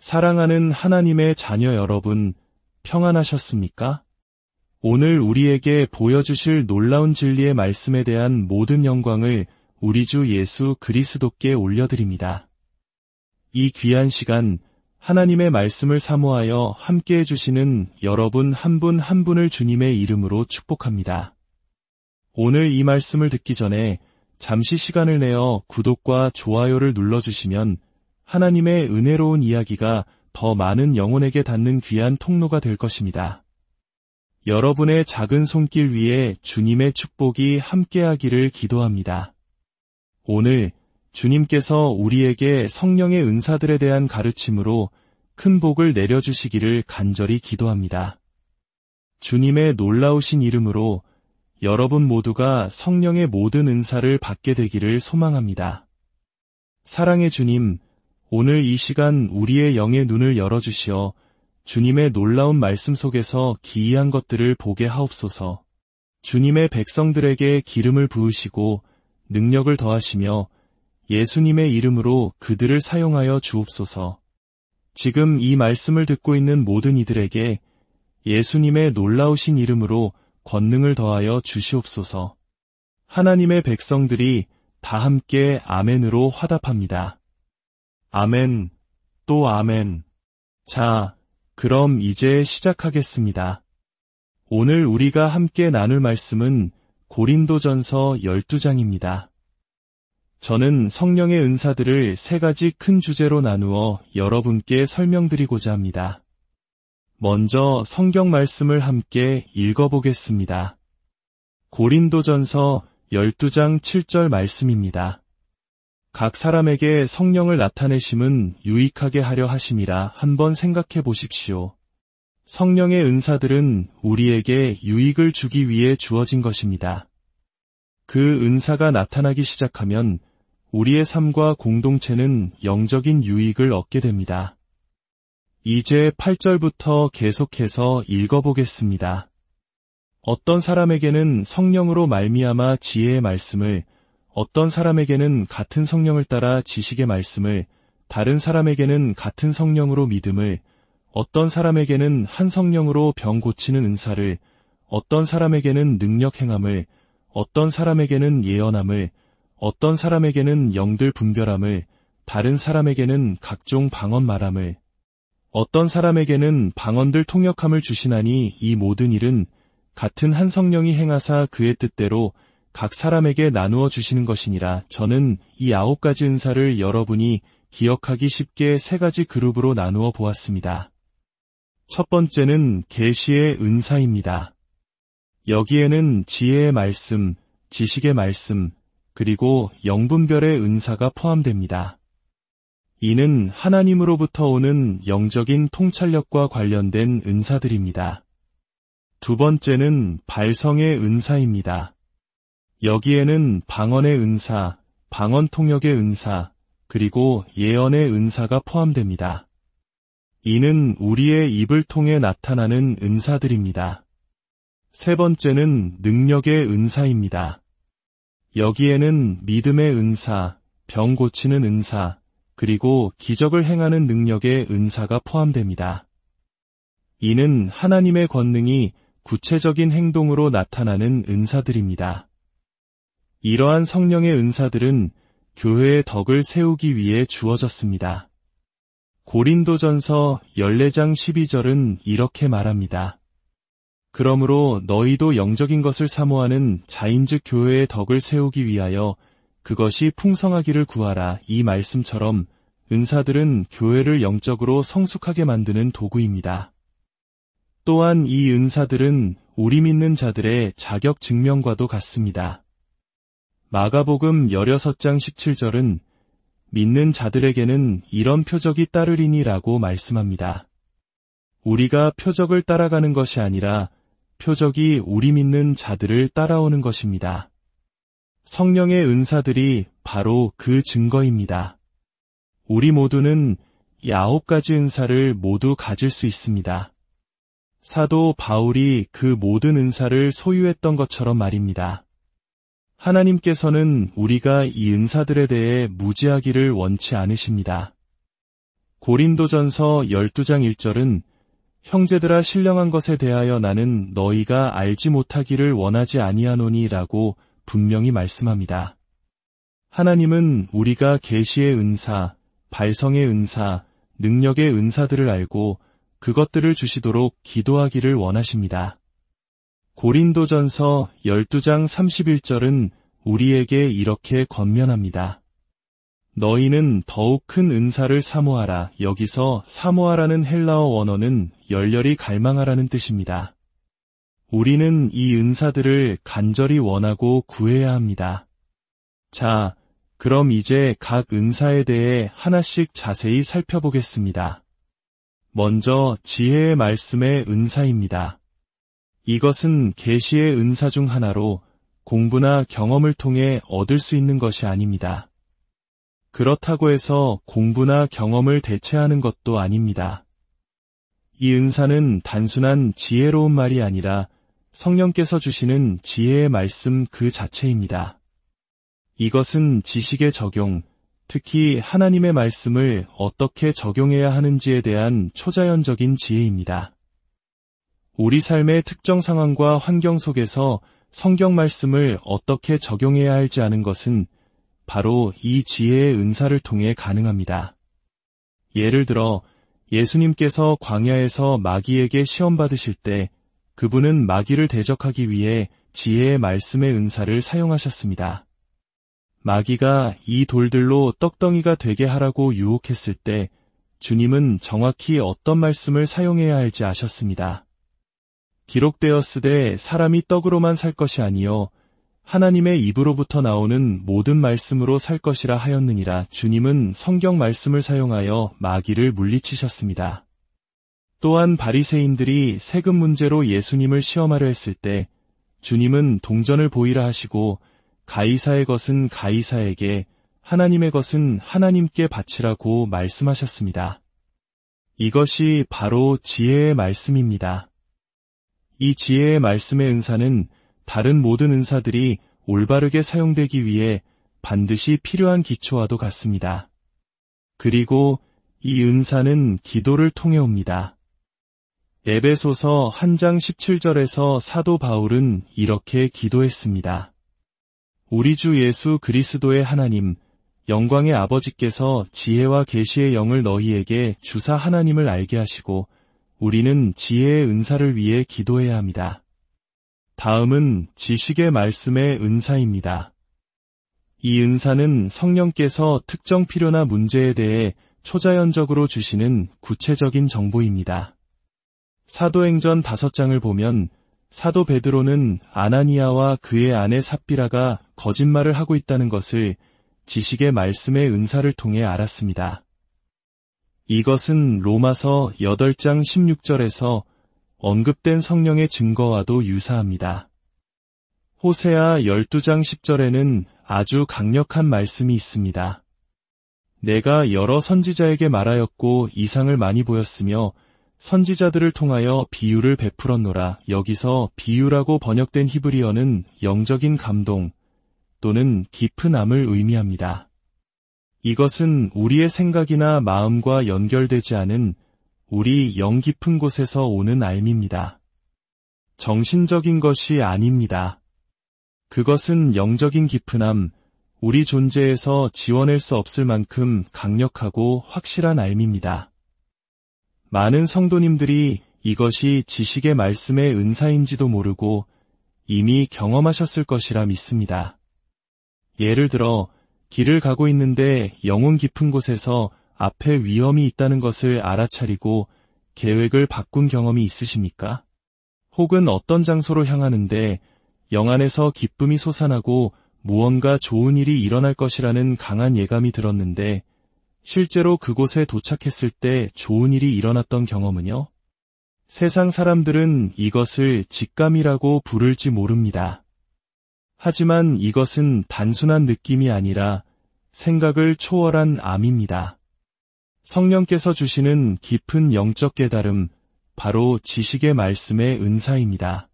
사랑하는 하나님의 자녀 여러분, 평안하셨습니까? 오늘 우리에게 보여주실 놀라운 진리의 말씀에 대한 모든 영광을 우리 주 예수 그리스도께 올려드립니다. 이 귀한 시간, 하나님의 말씀을 사모하여 함께 해주시는 여러분 한 분 한 분을 주님의 이름으로 축복합니다. 오늘 이 말씀을 듣기 전에 잠시 시간을 내어 구독과 좋아요를 눌러주시면 하나님의 은혜로운 이야기가 더 많은 영혼에게 닿는 귀한 통로가 될 것입니다. 여러분의 작은 손길 위에 주님의 축복이 함께하기를 기도합니다. 오늘 주님께서 우리에게 성령의 은사들에 대한 가르침으로 큰 복을 내려주시기를 간절히 기도합니다. 주님의 놀라우신 이름으로 여러분 모두가 성령의 모든 은사를 받게 되기를 소망합니다. 사랑의 주님, 오늘 이 시간 우리의 영의 눈을 열어주시어 주님의 놀라운 말씀 속에서 기이한 것들을 보게 하옵소서. 주님의 백성들에게 기름을 부으시고 능력을 더하시며 예수님의 이름으로 그들을 사용하여 주옵소서. 지금 이 말씀을 듣고 있는 모든 이들에게 예수님의 놀라우신 이름으로 권능을 더하여 주시옵소서. 하나님의 백성들이 다 함께 아멘으로 화답합니다. 아멘, 또 아멘. 자, 그럼 이제 시작하겠습니다. 오늘 우리가 함께 나눌 말씀은 고린도전서 12장입니다. 저는 성령의 은사들을 세 가지 큰 주제로 나누어 여러분께 설명드리고자 합니다. 먼저 성경 말씀을 함께 읽어보겠습니다. 고린도전서 12장 7절 말씀입니다. 각 사람에게 성령을 나타내심은 유익하게 하려 하심이라 한번 생각해 보십시오. 성령의 은사들은 우리에게 유익을 주기 위해 주어진 것입니다. 그 은사가 나타나기 시작하면 우리의 삶과 공동체는 영적인 유익을 얻게 됩니다. 이제 8절부터 계속해서 읽어보겠습니다. 어떤 사람에게는 성령으로 말미암아 지혜의 말씀을, 어떤 사람에게는 같은 성령을 따라 지식의 말씀을, 다른 사람에게는 같은 성령으로 믿음을, 어떤 사람에게는 한 성령으로 병 고치는 은사를, 어떤 사람에게는 능력 행함을, 어떤 사람에게는 예언함을, 어떤 사람에게는 영들 분별함을, 다른 사람에게는 각종 방언 말함을, 어떤 사람에게는 방언들 통역함을 주시나니 이 모든 일은 같은 한 성령이 행하사 그의 뜻대로 각 사람에게 나누어 주시는 것이니라. 저는 이 9가지 은사를 여러분이 기억하기 쉽게 3가지 그룹으로 나누어 보았습니다. 첫 번째는 계시의 은사입니다. 여기에는 지혜의 말씀, 지식의 말씀, 그리고 영분별의 은사가 포함됩니다. 이는 하나님으로부터 오는 영적인 통찰력과 관련된 은사들입니다. 두 번째는 발성의 은사입니다. 여기에는 방언의 은사, 방언 통역의 은사, 그리고 예언의 은사가 포함됩니다. 이는 우리의 입을 통해 나타나는 은사들입니다. 세 번째는 능력의 은사입니다. 여기에는 믿음의 은사, 병 고치는 은사, 그리고 기적을 행하는 능력의 은사가 포함됩니다. 이는 하나님의 권능이 구체적인 행동으로 나타나는 은사들입니다. 이러한 성령의 은사들은 교회의 덕을 세우기 위해 주어졌습니다. 고린도전서 14장 12절은 이렇게 말합니다. 그러므로 너희도 영적인 것을 사모하는 자인즉 교회의 덕을 세우기 위하여 그것이 풍성하기를 구하라. 이 말씀처럼 은사들은 교회를 영적으로 성숙하게 만드는 도구입니다. 또한 이 은사들은 우리 믿는 자들의 자격 증명과도 같습니다. 마가복음 16장 17절은 믿는 자들에게는 이런 표적이 따르리니라고 말씀합니다. 우리가 표적을 따라가는 것이 아니라 표적이 우리 믿는 자들을 따라오는 것입니다. 성령의 은사들이 바로 그 증거입니다. 우리 모두는 이 9가지 은사를 모두 가질 수 있습니다. 사도 바울이 그 모든 은사를 소유했던 것처럼 말입니다. 하나님께서는 우리가 이 은사들에 대해 무지하기를 원치 않으십니다. 고린도전서 12장 1절은 형제들아 신령한 것에 대하여 나는 너희가 알지 못하기를 원하지 아니하노니 라고 분명히 말씀합니다. 하나님은 우리가 계시의 은사, 발성의 은사, 능력의 은사들을 알고 그것들을 주시도록 기도하기를 원하십니다. 고린도전서 12장 31절은 우리에게 이렇게 권면합니다. 너희는 더욱 큰 은사를 사모하라. 여기서 사모하라는 헬라어 원어는 열렬히 갈망하라는 뜻입니다. 우리는 이 은사들을 간절히 원하고 구해야 합니다. 자, 그럼 이제 각 은사에 대해 하나씩 자세히 살펴보겠습니다. 먼저 지혜의 말씀의 은사입니다. 이것은 계시의 은사 중 하나로 공부나 경험을 통해 얻을 수 있는 것이 아닙니다. 그렇다고 해서 공부나 경험을 대체하는 것도 아닙니다. 이 은사는 단순한 지혜로운 말이 아니라 성령께서 주시는 지혜의 말씀 그 자체입니다. 이것은 지식의 적용, 특히 하나님의 말씀을 어떻게 적용해야 하는지에 대한 초자연적인 지혜입니다. 우리 삶의 특정 상황과 환경 속에서 성경 말씀을 어떻게 적용해야 할지 아는 것은 바로 이 지혜의 은사를 통해 가능합니다. 예를 들어 예수님께서 광야에서 마귀에게 시험받으실 때 그분은 마귀를 대적하기 위해 지혜의 말씀의 은사를 사용하셨습니다. 마귀가 이 돌들로 떡덩이가 되게 하라고 유혹했을 때 주님은 정확히 어떤 말씀을 사용해야 할지 아셨습니다. 기록되었으되 사람이 떡으로만 살 것이 아니요 하나님의 입으로부터 나오는 모든 말씀으로 살 것이라 하였느니라. 주님은 성경 말씀을 사용하여 마귀를 물리치셨습니다. 또한 바리새인들이 세금 문제로 예수님을 시험하려 했을 때 주님은 동전을 보이라 하시고 가이사의 것은 가이사에게 하나님의 것은 하나님께 바치라고 말씀하셨습니다. 이것이 바로 지혜의 말씀입니다. 이 지혜의 말씀의 은사는 다른 모든 은사들이 올바르게 사용되기 위해 반드시 필요한 기초와도 같습니다. 그리고 이 은사는 기도를 통해 옵니다. 에베소서 1장 17절에서 사도 바울은 이렇게 기도했습니다. 우리 주 예수 그리스도의 하나님, 영광의 아버지께서 지혜와 계시의 영을 너희에게 주사 하나님을 알게 하시고 우리는 지혜의 은사를 위해 기도해야 합니다. 다음은 지식의 말씀의 은사입니다. 이 은사는 성령께서 특정 필요나 문제에 대해 초자연적으로 주시는 구체적인 정보입니다. 사도행전 5장을 보면 사도 베드로는 아나니아와 그의 아내 삽비라가 거짓말을 하고 있다는 것을 지식의 말씀의 은사를 통해 알았습니다. 이것은 로마서 8장 16절에서 언급된 성령의 증거와도 유사합니다. 호세아 12장 10절에는 아주 강력한 말씀이 있습니다. 내가 여러 선지자에게 말하였고 이상을 많이 보였으며 선지자들을 통하여 비유를 베풀었노라. 여기서 비유라고 번역된 히브리어는 영적인 감동 또는 깊은 암을 의미합니다. 이것은 우리의 생각이나 마음과 연결되지 않은 우리 영 깊은 곳에서 오는 알미입니다. 정신적인 것이 아닙니다. 그것은 영적인 깊은 암, 우리 존재에서 지워낼 수 없을 만큼 강력하고 확실한 알미입니다. 많은 성도님들이 이것이 지식의 말씀의 은사인지도 모르고 이미 경험하셨을 것이라 믿습니다. 예를 들어 길을 가고 있는데 영혼 깊은 곳에서 앞에 위험이 있다는 것을 알아차리고 계획을 바꾼 경험이 있으십니까? 혹은 어떤 장소로 향하는데 영 안에서 기쁨이 솟아나고 무언가 좋은 일이 일어날 것이라는 강한 예감이 들었는데 실제로 그곳에 도착했을 때 좋은 일이 일어났던 경험은요? 세상 사람들은 이것을 직감이라고 부를지 모릅니다. 하지만 이것은 단순한 느낌이 아니라 생각을 초월한 암입니다. 성령께서 주시는 깊은 영적 깨달음, 바로 지식의 말씀의 은사입니다.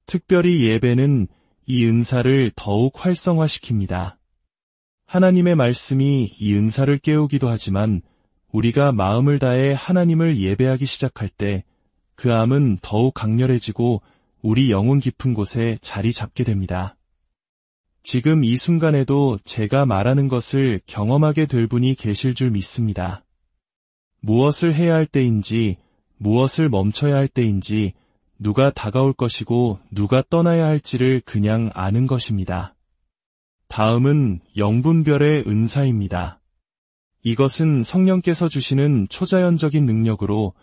특별히 예배는 이 은사를 더욱 활성화시킵니다. 하나님의 말씀이 이 은사를 깨우기도 하지만 우리가 마음을 다해 하나님을 예배하기 시작할 때 그 암은 더욱 강렬해지고 우리 영혼 깊은 곳에 자리 잡게 됩니다. 지금 이 순간에도 제가 말하는 것을 경험하게 될 분이 계실 줄 믿습니다. 무엇을 해야 할 때인지, 무엇을 멈춰야 할 때인지, 누가 다가올 것이고 누가 떠나야 할지를 그냥 아는 것입니다. 다음은 영분별의 은사입니다. 이것은 성령께서 주시는 초자연적인 능력으로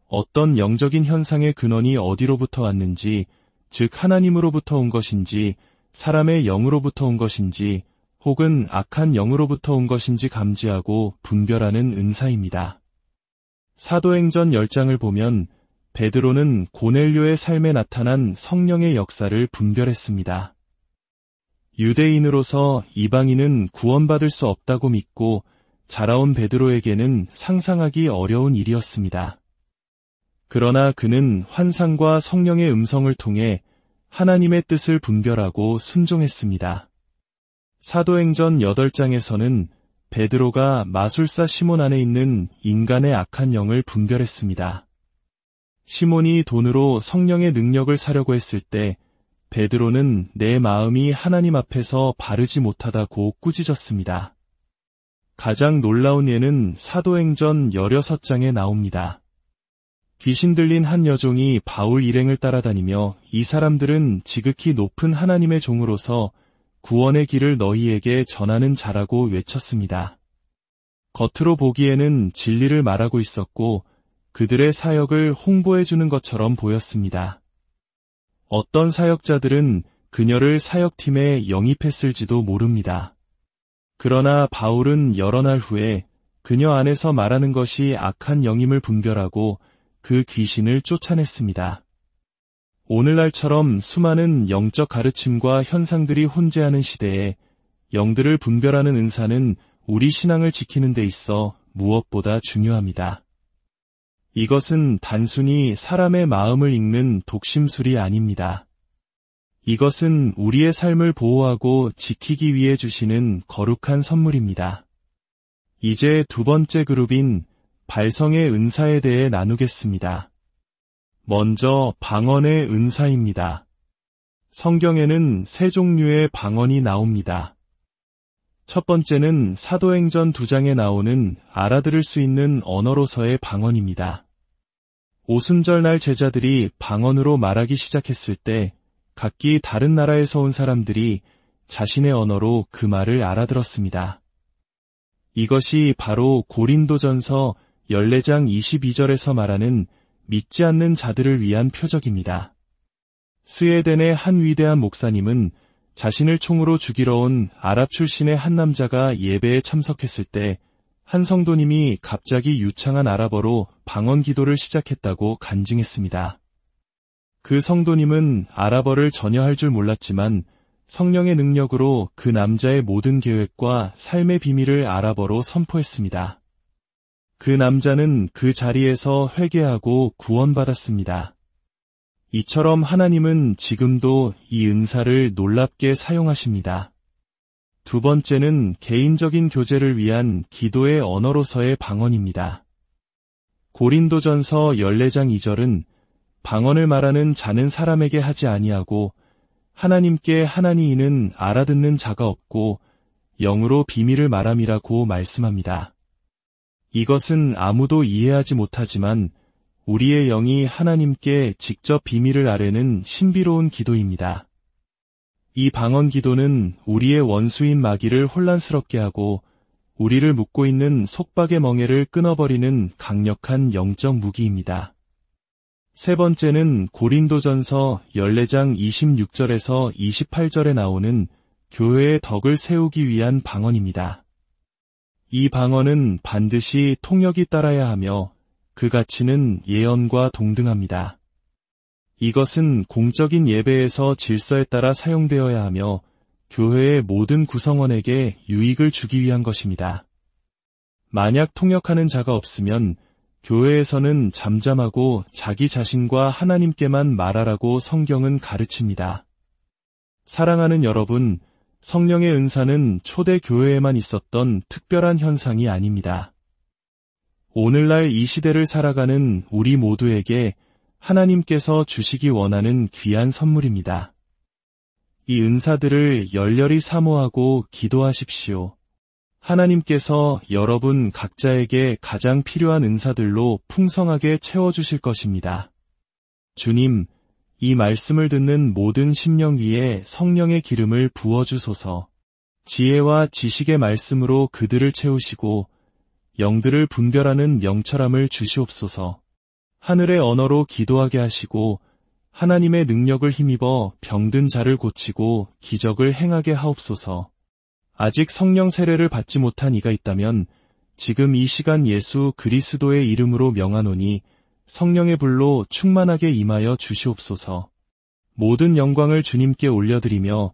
어떤 영적인 현상의 근원이 어디로부터 왔는지, 즉 하나님으로부터 온 것인지, 사람의 영으로부터 온 것인지, 혹은 악한 영으로부터 온 것인지 감지하고 분별하는 은사입니다. 사도행전 10장을 보면 베드로는 고넬료의 삶에 나타난 성령의 역사를 분별했습니다. 유대인으로서 이방인은 구원받을 수 없다고 믿고 자라온 베드로에게는 상상하기 어려운 일이었습니다. 그러나 그는 환상과 성령의 음성을 통해 하나님의 뜻을 분별하고 순종했습니다. 사도행전 8장에서는 베드로가 마술사 시몬 안에 있는 인간의 악한 영을 분별했습니다. 시몬이 돈으로 성령의 능력을 사려고 했을 때 베드로는 내 마음이 하나님 앞에서 바르지 못하다고 꾸짖었습니다. 가장 놀라운 예는 사도행전 16장에 나옵니다. 귀신 들린 한 여종이 바울 일행을 따라다니며 이 사람들은 지극히 높은 하나님의 종으로서 구원의 길을 너희에게 전하는 자라고 외쳤습니다. 겉으로 보기에는 진리를 말하고 있었고 그들의 사역을 홍보해주는 것처럼 보였습니다. 어떤 사역자들은 그녀를 사역팀에 영입했을지도 모릅니다. 그러나 바울은 여러 날 후에 그녀 안에서 말하는 것이 악한 영임을 분별하고 그 귀신을 쫓아냈습니다. 오늘날처럼 수많은 영적 가르침과 현상들이 혼재하는 시대에 영들을 분별하는 은사는 우리 신앙을 지키는 데 있어 무엇보다 중요합니다. 이것은 단순히 사람의 마음을 읽는 독심술이 아닙니다. 이것은 우리의 삶을 보호하고 지키기 위해 주시는 거룩한 선물입니다. 이제 두 번째 그룹인 발성의 은사에 대해 나누겠습니다. 먼저 방언의 은사입니다. 성경에는 세 종류의 방언이 나옵니다. 첫 번째는 사도행전 2장에 나오는 알아들을 수 있는 언어로서의 방언입니다. 오순절날 제자들이 방언으로 말하기 시작했을 때 각기 다른 나라에서 온 사람들이 자신의 언어로 그 말을 알아들었습니다. 이것이 바로 고린도전서 14장 22절에서 말하는 믿지 않는 자들을 위한 표적입니다. 스웨덴의 한 위대한 목사님은 자신을 총으로 죽이러 온 아랍 출신의 한 남자가 예배에 참석했을 때 한 성도님이 갑자기 유창한 아랍어로 방언 기도를 시작했다고 간증했습니다. 그 성도님은 아랍어를 전혀 할 줄 몰랐지만 성령의 능력으로 그 남자의 모든 계획과 삶의 비밀을 아랍어로 선포했습니다. 그 남자는 그 자리에서 회개하고 구원받았습니다. 이처럼 하나님은 지금도 이 은사를 놀랍게 사용하십니다. 두 번째는 개인적인 교제를 위한 기도의 언어로서의 방언입니다. 고린도전서 14장 2절은 방언을 말하는 자는 사람에게 하지 아니하고 하나님께 하나니 이는 알아듣는 자가 없고 영으로 비밀을 말함이라고 말씀합니다. 이것은 아무도 이해하지 못하지만 우리의 영이 하나님께 직접 비밀을 아뢰는 신비로운 기도입니다. 이 방언 기도는 우리의 원수인 마귀를 혼란스럽게 하고 우리를 묶고 있는 속박의 멍에를 끊어버리는 강력한 영적 무기입니다. 세 번째는 고린도전서 14장 26절에서 28절에 나오는 교회의 덕을 세우기 위한 방언입니다. 이 방언은 반드시 통역이 따라야 하며 그 가치는 예언과 동등합니다. 이것은 공적인 예배에서 질서에 따라 사용되어야 하며 교회의 모든 구성원에게 유익을 주기 위한 것입니다. 만약 통역하는 자가 없으면 교회에서는 잠잠하고 자기 자신과 하나님께만 말하라고 성경은 가르칩니다. 사랑하는 여러분, 성령의 은사는 초대 교회에만 있었던 특별한 현상이 아닙니다. 오늘날 이 시대를 살아가는 우리 모두에게 하나님께서 주시기 원하는 귀한 선물입니다. 이 은사들을 열렬히 사모하고 기도하십시오. 하나님께서 여러분 각자에게 가장 필요한 은사들로 풍성하게 채워주실 것입니다. 주님, 이 말씀을 듣는 모든 심령 위에 성령의 기름을 부어주소서. 지혜와 지식의 말씀으로 그들을 채우시고 영들을 분별하는 명철함을 주시옵소서. 하늘의 언어로 기도하게 하시고 하나님의 능력을 힘입어 병든 자를 고치고 기적을 행하게 하옵소서. 아직 성령 세례를 받지 못한 이가 있다면 지금 이 시간 예수 그리스도의 이름으로 명하노니 성령의 불로 충만하게 임하여 주시옵소서. 모든 영광을 주님께 올려드리며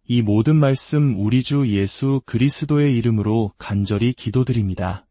이 모든 말씀 우리 주 예수 그리스도의 이름으로 간절히 기도드립니다.